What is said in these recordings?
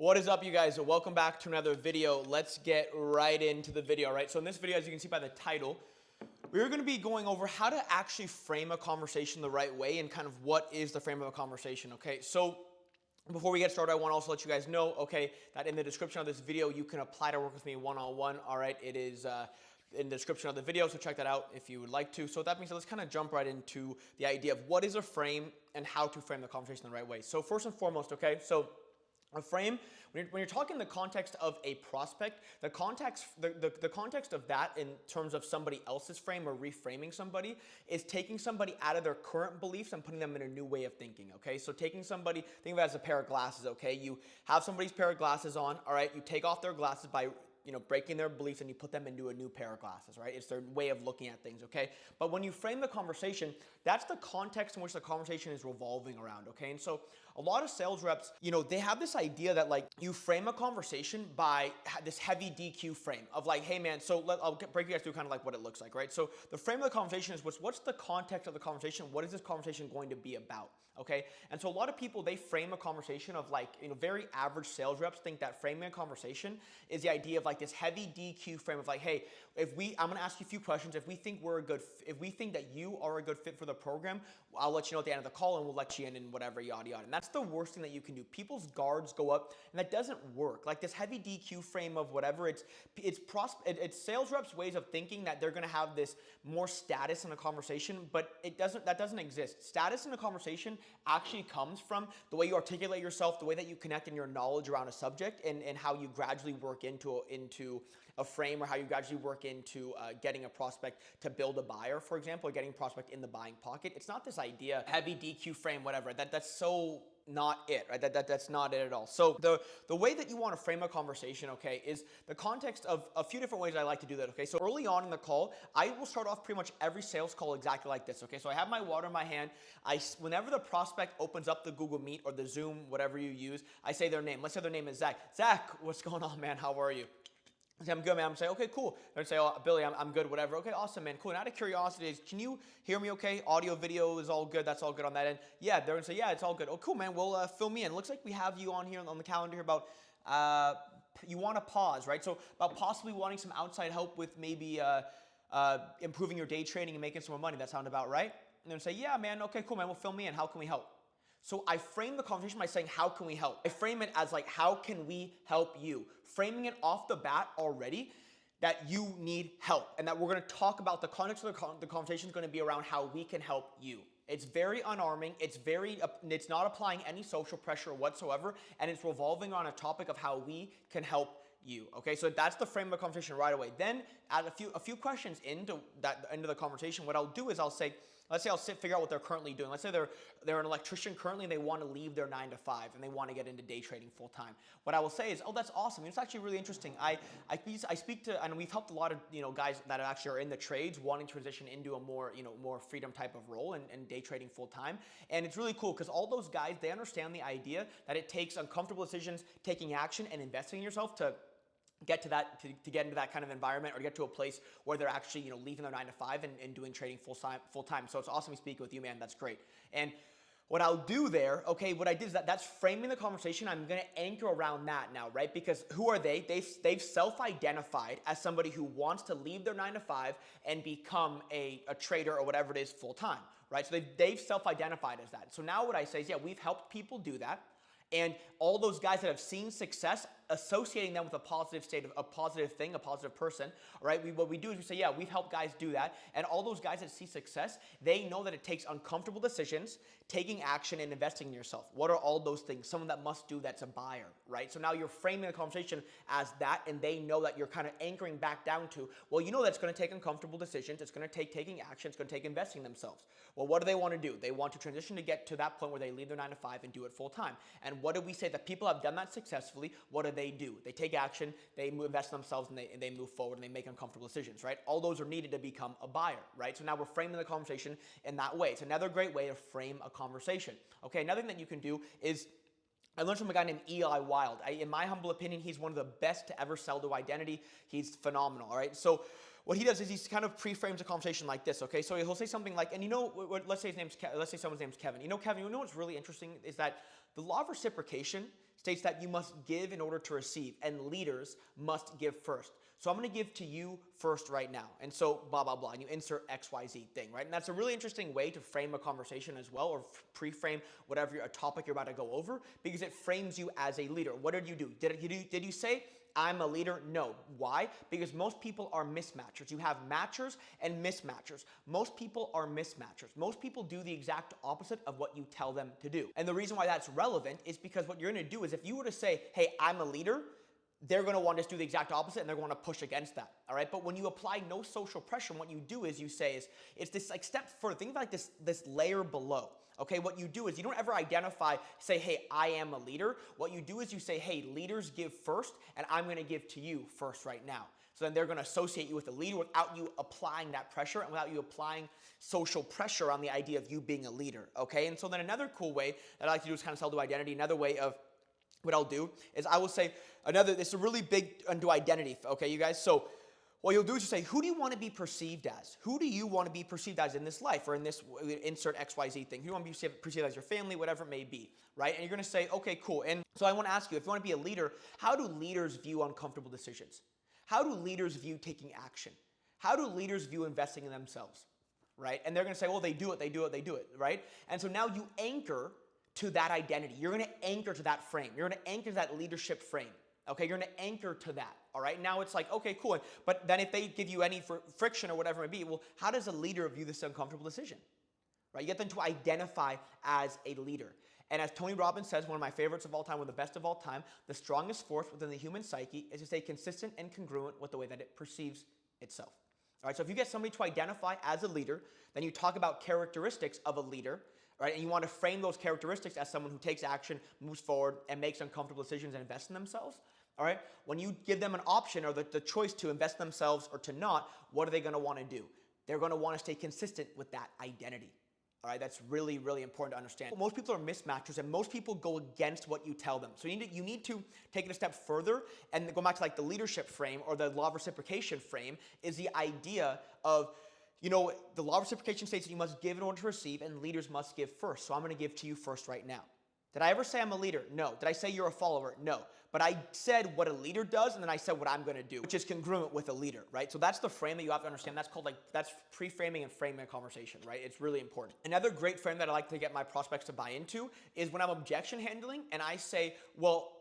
What is up, you guys? Welcome back to another video. Let's get right into the video, right? So in this video, as you can see by the title, we're going to be going over how to actually frame a conversation the right way and kind of what is the frame of a conversation, okay? So before we get started, I want to also let you guys know, okay, that in the description of this video, you can apply to work with me one-on-one, all right? It is in the description of the video, so check that out if you would like to. So with that being said, let's kind of jump right into the idea of what is a frame and how to frame the conversation the right way. So first and foremost, okay, so a frame, when you're talking in the context of a prospect, the context of that in terms of somebody else's frame or reframing somebody is taking somebody out of their current beliefs and putting them in a new way of thinking, okay? So taking somebody, think of it as a pair of glasses, okay? You have somebody's pair of glasses on, all right? You take off their glasses by breaking their beliefs and you put them into a new pair of glasses, right? It's their way of looking at things, okay? But when you frame the conversation, that's the context in which the conversation is revolving around, okay? And so a lot of sales reps, they have this idea that like you frame a conversation by this heavy DQ frame of like, hey man, so I'll break you guys through kind of like what it looks like, right? So the frame of the conversation is what's the context of the conversation? What is this conversation going to be about, okay? And so a lot of people, they frame a conversation of like, very average sales reps think that framing a conversation is the idea of like this heavy DQ frame of like, hey, I'm gonna ask you a few questions. If we think that you are a good fit for the program, I'll let you know at the end of the call and we'll let you in and whatever, yada, yada. And that's the worst thing that you can do. People's guards go up and that doesn't work. Like this heavy DQ frame of whatever, it's sales reps' ways of thinking that they're gonna have this more status in a conversation, but that doesn't exist. Status in a conversation actually comes from the way you articulate yourself, the way that you connect in your knowledge around a subject and how you gradually work into a frame or how you gradually work into getting a prospect to build a buyer, for example, or getting a prospect in the buying pocket. It's not this idea, heavy DQ frame, whatever, that's so not it, right? That's not it at all. So the way that you want to frame a conversation, okay, is the context of a few different ways I like to do that, okay? So early on in the call, I will start off pretty much every sales call exactly like this, okay? So I have my water in my hand. Whenever the prospect opens up the Google Meet or the Zoom, whatever you use, I say their name. Let's say their name is Zach. Zach, what's going on, man? How are you? I say, I'm good, man. I'm saying, okay, cool. They're say, oh, Billy, I'm good, whatever. Okay, awesome, man, cool. And out of curiosity, can you hear me okay? Audio, video is all good. That's all good on that end. Yeah, they're going to say, yeah, it's all good. Oh, cool, man. Well, fill me in. Looks like we have you on here on the calendar here about, you want to pause, right? So about possibly wanting some outside help with maybe improving your day trading and making some more money. That sound about right? And they're going to say, yeah, man. Okay, cool, man. Well, fill me in. How can we help? So I frame the conversation by saying, how can we help? I frame it as like, how can we help you? Framing it off the bat already that you need help and that we're going to talk about the context of the conversation is going to be around how we can help you. It's very unarming. It's not applying any social pressure whatsoever. And it's revolving on a topic of how we can help you. Okay, so that's the frame of the conversation right away. Then add a few questions into the conversation. What I'll do is I'll say, let's say I'll figure out what they're currently doing. Let's say they're an electrician currently and they want to leave their 9 to 5 and they want to get into day trading full time. What I will say is, oh, that's awesome. It's actually really interesting. I speak to, and we've helped a lot of guys that actually are in the trades wanting to transition into a more freedom type of role and day trading full time. And it's really cool because all those guys, they understand the idea that it takes uncomfortable decisions, taking action, and investing in yourself to get to that, to get into that kind of environment or to get to a place where they're actually, leaving their 9 to 5 and doing trading full time. So it's awesome speaking with you, man. That's great. And what I'll do there, okay, what I did is that's framing the conversation. I'm going to anchor around that now, right? Because who are they? They've self-identified as somebody who wants to leave their 9 to 5 and become a trader or whatever it is full time, right? So they've self-identified as that. So now what I say is, yeah, we've helped people do that. And all those guys that have seen success, associating them with a positive state of a positive thing, a positive person, right? What we do is we say, yeah, we've helped guys do that. And all those guys that see success, they know that it takes uncomfortable decisions, taking action and investing in yourself. What are all those things? Someone that must do that's a buyer, right? So now you're framing the conversation as that, and they know that you're kind of anchoring back down to, well, that's going to take uncomfortable decisions. It's going to take taking action. It's going to take investing in themselves. Well, what do they want to do? They want to transition to get to that point where they leave their 9 to 5 and do it full time. And what do we say that people have done that successfully? What do? They take action, they invest in themselves, and they move forward, and they make uncomfortable decisions, right? All those are needed to become a buyer, right? So now we're framing the conversation in that way. It's another great way to frame a conversation. Okay, another thing that you can do is, I learned from a guy named Eli Wild. In my humble opinion, he's one of the best to ever sell to identity. He's phenomenal, all right? So what he does is he kind of pre-frames a conversation like this, okay? So he'll say something like, and let's say someone's name's Kevin. Kevin, what's really interesting is that the law of reciprocation states that you must give in order to receive, and leaders must give first. So I'm going to give to you first right now. And so blah, blah, blah. And you insert XYZ thing, right? And that's a really interesting way to frame a conversation as well, or pre-frame whatever a topic you're about to go over, because it frames you as a leader. What did you do? Did you say, I'm a leader? No. Why? Because most people are mismatchers. You have matchers and mismatchers. Most people are mismatchers. Most people do the exact opposite of what you tell them to do. And the reason why that's relevant is because what you're going to do is if you were to say, hey, I'm a leader, they're going to want to do the exact opposite, and they're going to push against that, all right? But when you apply no social pressure, what you do is you say it's this like step further. Think of like this layer below, okay? What you do is you don't ever identify, say, hey, I am a leader. What you do is you say, hey, leaders give first, and I'm going to give to you first right now. So then they're going to associate you with a leader without you applying that pressure and without you applying social pressure on the idea of you being a leader, okay? And so then another cool way that I like to do is kind of sell to identity. Another way of what I'll do is I will say it's a really big into identity, okay, you guys? So what you'll do is you say, who do you want to be perceived as? Who do you want to be perceived as in this life or in this insert XYZ thing? Who do you want to be perceived as, your family, whatever it may be, right? And you're going to say, okay, cool. And so I want to ask you, if you want to be a leader, how do leaders view uncomfortable decisions? How do leaders view taking action? How do leaders view investing in themselves, right? And they're going to say, well, they do it, right? And so now you anchor to that identity. You're going to anchor to that frame. You're going to anchor to that leadership frame. Okay, you're going to anchor to that. All right, now it's like, okay, cool. But then if they give you any friction or whatever it may be, well, how does a leader view this uncomfortable decision? Right? You get them to identify as a leader. And as Tony Robbins says, one of my favorites of all time, one of the best of all time, the strongest force within the human psyche is to stay consistent and congruent with the way that it perceives itself. All right, so if you get somebody to identify as a leader, then you talk about characteristics of a leader, right? And you want to frame those characteristics as someone who takes action, moves forward, and makes uncomfortable decisions and invests in themselves. All right? When you give them an option or the choice to invest in themselves or to not, what are they going to want to do? They're going to want to stay consistent with that identity. All right? That's really, really important to understand. Most people are mismatchers, and most people go against what you tell them. So you need to take it a step further and go back to like the leadership frame or the law of reciprocation frame is the idea of, the law of reciprocation states that you must give in order to receive, and leaders must give first. So I'm going to give to you first right now. Did I ever say I'm a leader? No. Did I say you're a follower? No. But I said what a leader does, and then I said what I'm going to do, which is congruent with a leader, right? So that's the frame that you have to understand. That's pre-framing and framing a conversation, right? It's really important. Another great frame that I like to get my prospects to buy into is when I'm objection handling, and I say, well,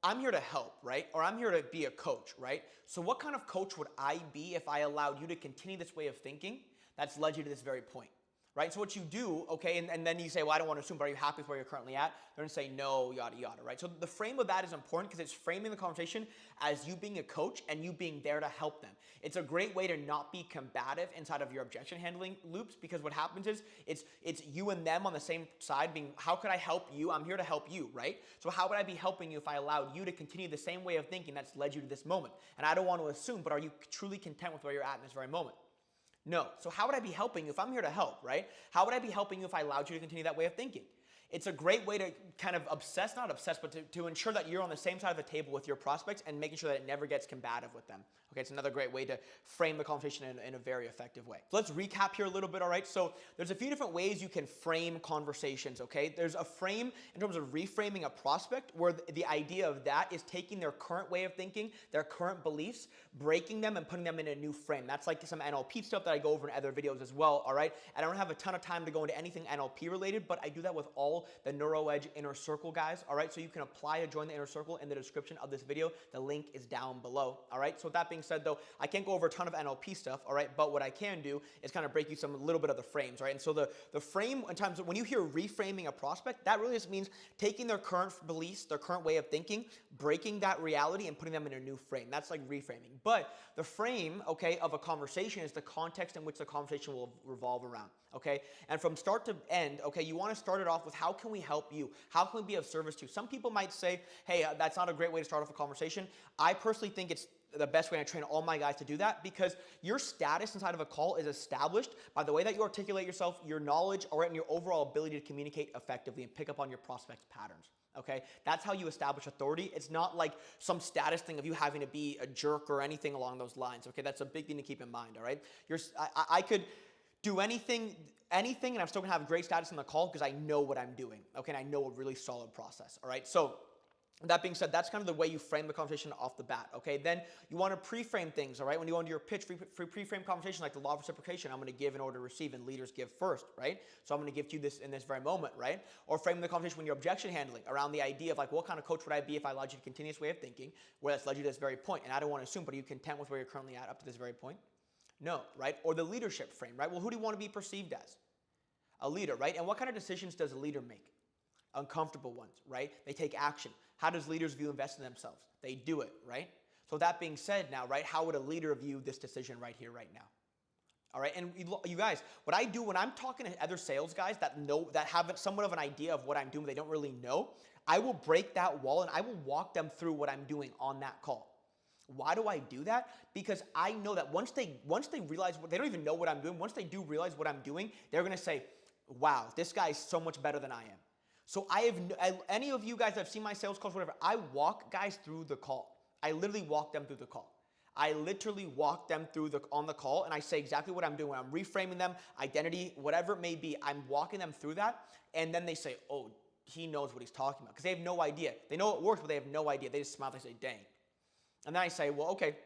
I'm here to help, right? Or I'm here to be a coach, right? So what kind of coach would I be if I allowed you to continue this way of thinking that's led you to this very point? Right? So what you do, okay, and then you say, well, I don't want to assume, but are you happy with where you're currently at? They're going to say, no, yada, yada, right? So the frame of that is important because it's framing the conversation as you being a coach and you being there to help them. It's a great way to not be combative inside of your objection handling loops, because what happens is it's you and them on the same side being, how could I help you? I'm here to help you, right? So how would I be helping you if I allowed you to continue the same way of thinking that's led you to this moment? And I don't want to assume, but are you truly content with where you're at in this very moment? No. So how would I be helping you if I'm here to help, right? How would I be helping you if I allowed you to continue that way of thinking? It's a great way to kind of not obsess, but to ensure that you're on the same side of the table with your prospects and making sure that it never gets combative with them. Okay, it's another great way to frame the conversation in a very effective way. So let's recap here a little bit, all right? So there's a few different ways you can frame conversations, okay? There's a frame in terms of reframing a prospect where the idea of that is taking their current way of thinking, their current beliefs, breaking them and putting them in a new frame. That's like some NLP stuff that I go over in other videos as well, all right? And I don't have a ton of time to go into anything NLP related, but I do that with all the NeuroEdge Inner Circle guys, all right? So you can apply to join the Inner Circle in the description of this video. The link is down below, all right? So with that being said, though, I can't go over a ton of NLP stuff, all right? But what I can do is kind of break you a little bit of the frames, right? And so the frame, in times when you hear reframing a prospect, that really just means taking their current beliefs, their current way of thinking, breaking that reality and putting them in a new frame. That's like reframing. But the frame, okay, of a conversation is the context in which the conversation will revolve around, okay? And from start to end, okay, you want to start it off with, how can we help you? How can we be of service to you? Some people might say, hey, that's not a great way to start off a conversation. I personally think it's the best way I train all my guys to do that, because your status inside of a call is established by the way that you articulate yourself, your knowledge, or and your overall ability to communicate effectively and pick up on your prospects' patterns. Okay, that's how you establish authority. It's not like some status thing of you having to be a jerk or anything along those lines. Okay, that's a big thing to keep in mind. All right, I could do anything, and I'm still gonna have great status in the call because I know what I'm doing. Okay, and I know a really solid process. All right, so That being said, that's kind of the way you frame the conversation off the bat, okay? Then you want to pre-frame things, all right? When you go into your pitch, pre-frame conversation like the law of reciprocation, I'm going to give in order to receive, and leaders give first, right? So I'm going to give to you this in this very moment, right? Or frame the conversation when you're objection handling around the idea of like, what kind of coach would I be if I allowed you to continuous way of thinking, where that's led you to this very point? And I don't want to assume, but are you content with where you're currently at up to this very point? No, right? Or the leadership frame, right? Well, who do you want to be perceived as? A leader, right? And what kind of decisions does a leader make? Uncomfortable ones, right? They take action. How does leaders view investing in themselves? They do it, right? So that being said now, right, how would a leader view this decision right here, right now? All right, and you guys, what I do when I'm talking to other sales guys that have somewhat of an idea of what I'm doing, but they don't really know, I will break that wall and I will walk them through what I'm doing on that call. Why do I do that? Because I know that once they realize, they don't even know what I'm doing, once they do realize what I'm doing, they're going to say, wow, this guy is so much better than I am. So any of you guys that have seen my sales calls, whatever, I walk guys through the call. I literally walk them through the call. I literally walk them through on the call, and I say exactly what I'm doing. I'm reframing them, identity, whatever it may be. I'm walking them through that, and then they say, oh, he knows what he's talking about, because they have no idea. They know it works, but they have no idea. They just smile. They say, dang. And then I say, well, okay, do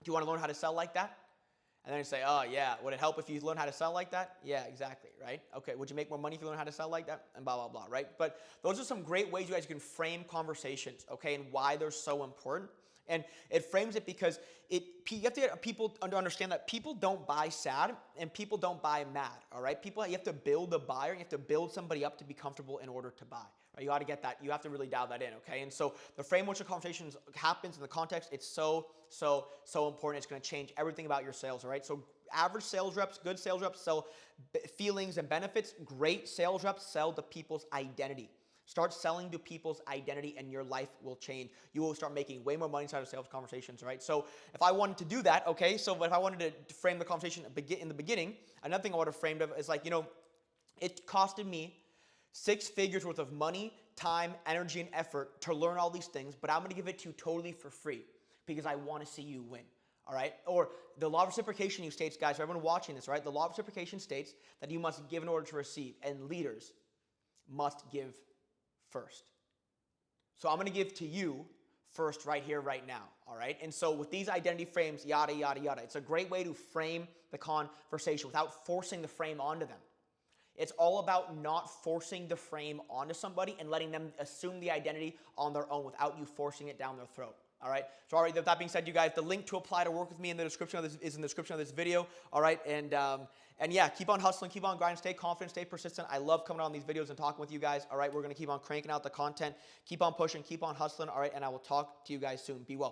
you want to learn how to sell like that? And then you say, oh, yeah, would it help if you learn how to sell like that? Yeah, exactly, right? Okay, would you make more money if you learn how to sell like that? And blah, blah, blah, right? But those are some great ways you guys can frame conversations, okay, and why they're so important. And it frames it because you have to get people to understand that people don't buy sad and people don't buy mad, all right? You have to build a buyer. You have to build somebody up to be comfortable in order to buy, right? You got to get that. You have to really dial that in, okay? And so the frame in which the conversation happens in the context, it's so important. It's going to change everything about your sales, all right? So average sales reps, good sales reps sell feelings and benefits. Great sales reps sell to people's identity. Start selling to people's identity and your life will change. You will start making way more money inside of sales conversations, right? So if I wanted to do that, okay, so if I wanted to frame the conversation in the beginning, another thing I would have framed of is like, it costed me 6 figures worth of money, time, energy, and effort to learn all these things, but I'm going to give it to you totally for free because I want to see you win. All right? Or the law of reciprocation states, guys, for everyone watching this, right? The law of reciprocation states that you must give in order to receive, and leaders must give first. So I'm going to give to you first right here, right now, all right? And so with these identity frames, yada, yada, yada, it's a great way to frame the conversation without forcing the frame onto them. It's all about not forcing the frame onto somebody and letting them assume the identity on their own without you forcing it down their throat. All right. So, all right. With that being said, you guys, the link to apply to work with me in the description of this is in the description of this video. All right. And yeah, keep on hustling, keep on grinding, stay confident, stay persistent. I love coming on these videos and talking with you guys. All right. We're going to keep on cranking out the content, keep on pushing, keep on hustling. All right. And I will talk to you guys soon. Be well.